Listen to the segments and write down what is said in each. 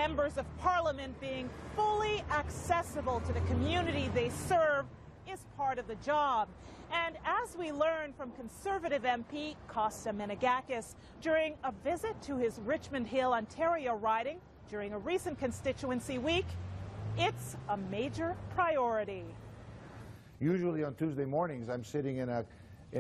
members of Parliament being fully accessible to the community they serve is part of the job. And as we learned from Conservative MP Costas Menegakis during a visit to his Richmond Hill, Ontario riding during a recent constituency week, it's a major priority. Usually on Tuesday mornings, I'm sitting in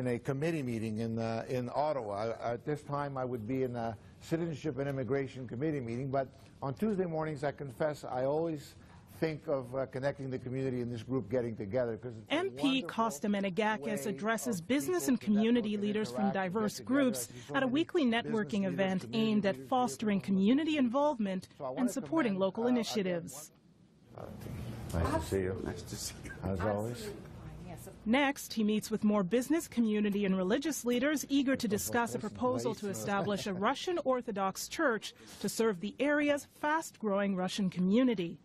a committee meeting in Ottawa. At this time, I would be in a Citizenship and Immigration Committee meeting, but on Tuesday mornings, I confess, I always think of connecting the community in this group getting together. MP Costas Menegakis addresses business and community leaders from diverse groups at a weekly networking event aimed at fostering community involvement and supporting local initiatives. Nice to see you. Nice to see you. As always. Next, he meets with more business, community, and religious leaders eager to discuss a proposal to establish a Russian Orthodox church to serve the area's fast-growing Russian community.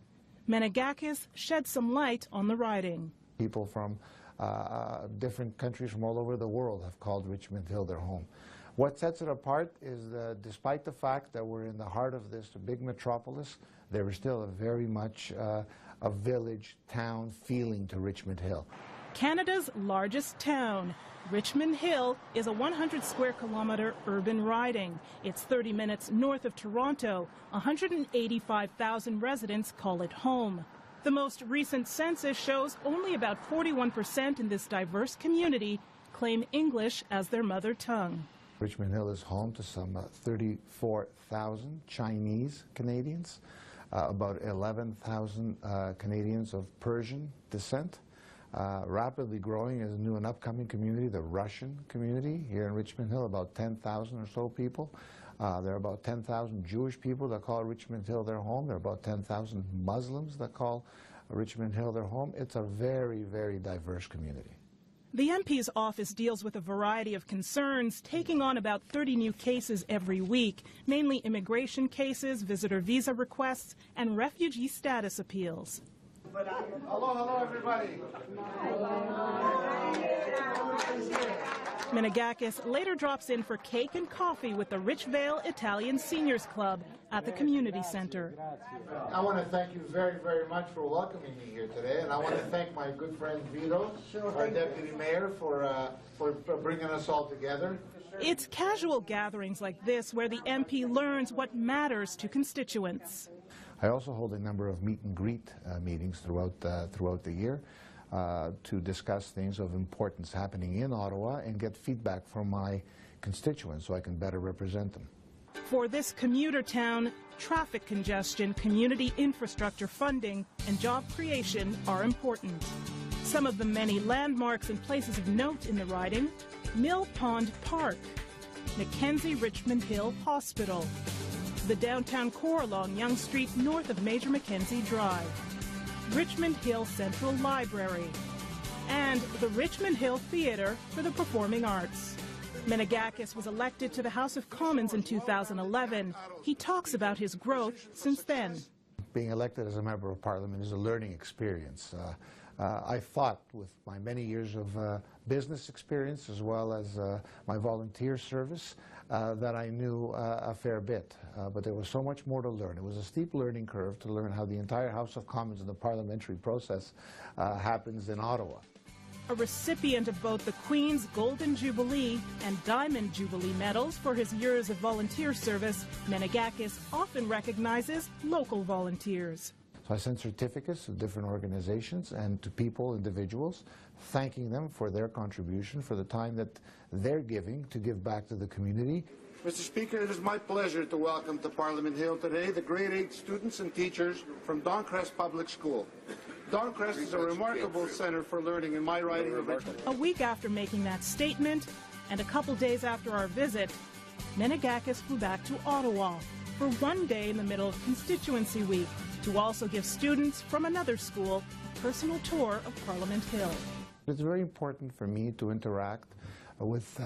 Menegakis shed some light on the riding. People from different countries from all over the world have called Richmond Hill their home. What sets it apart is that despite the fact that we're in the heart of this big metropolis, there is still a very much a village, town feeling to Richmond Hill. Canada's largest town, Richmond Hill, is a 100-square-kilometer urban riding. It's 30 minutes north of Toronto. 185,000 residents call it home. The most recent census shows only about 41% in this diverse community claim English as their mother tongue. Richmond Hill is home to some 34,000 Chinese Canadians, about 11,000 Canadians of Persian descent. Rapidly growing as a new and upcoming community, the Russian community here in Richmond Hill, about 10,000 or so people. There are about 10,000 Jewish people that call Richmond Hill their home. There are about 10,000 Muslims that call Richmond Hill their home. It's a very, very diverse community. The MP's office deals with a variety of concerns, taking on about 30 new cases every week, mainly immigration cases, visitor visa requests, and refugee status appeals. Hello, everybody. Menegakis later drops in for cake and coffee with the Richvale Italian Seniors Club at the community center. I want to thank you very, very much for welcoming me here today, and I want to thank my good friend Vito, our deputy mayor, for bringing us all together. It's casual gatherings like this where the MP learns what matters to constituents. I also hold a number of meet and greet meetings throughout the year to discuss things of importance happening in Ottawa and get feedback from my constituents so I can better represent them. For this commuter town, traffic congestion, community infrastructure funding, and job creation are important. Some of the many landmarks and places of note in the riding: Mill Pond Park, Mackenzie Richmond Hill Hospital, the downtown core along Yonge Street north of Major Mackenzie Drive, Richmond Hill Central Library, and the Richmond Hill Theatre for the Performing Arts. Menegakis was elected to the House of Commons in 2011. He talks about his growth since then. Being elected as a member of Parliament is a learning experience. I thought with my many years of business experience as well as my volunteer service that I knew a fair bit, but there was so much more to learn. It was a steep learning curve to learn how the entire House of Commons and the parliamentary process happens in Ottawa. A recipient of both the Queen's Golden Jubilee and Diamond Jubilee medals for his years of volunteer service, Menegakis often recognizes local volunteers. So I send certificates to different organizations and to people, individuals, thanking them for their contribution, for the time that they're giving to give back to the community. Mr. Speaker, it is my pleasure to welcome to Parliament Hill today the grade 8 students and teachers from Doncrest Public School. Doncrest is a remarkable center for learning in my riding of Richmond. A week after making that statement, and a couple days after our visit, Menegakis flew back to Ottawa for one day in the middle of constituency week to also give students from another school a personal tour of Parliament Hill. It's very important for me to interact with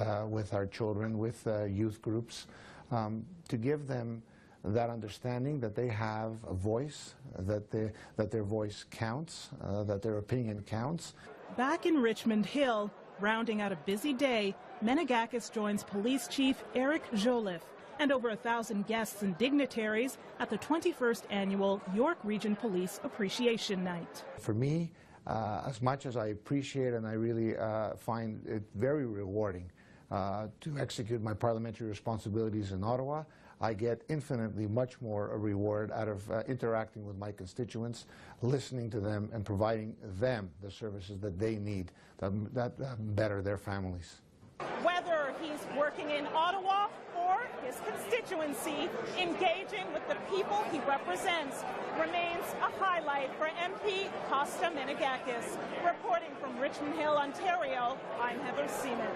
our children, with youth groups, to give them that understanding that they have a voice, that their voice counts, that their opinion counts. Back in Richmond Hill, rounding out a busy day, Menegakis joins Police Chief Eric Joliffe and over 1,000 guests and dignitaries at the 21st Annual York Region Police Appreciation Night. For me, as much as I appreciate and I really find it very rewarding to execute my parliamentary responsibilities in Ottawa, I get infinitely much more a reward out of interacting with my constituents, listening to them, and providing them the services that they need that better their families. Whether he's working in Ottawa or his constituency, engaging with the people he represents remains a highlight for MP Costas Menegakis. Reporting from Richmond Hill, Ontario, I'm Seaman.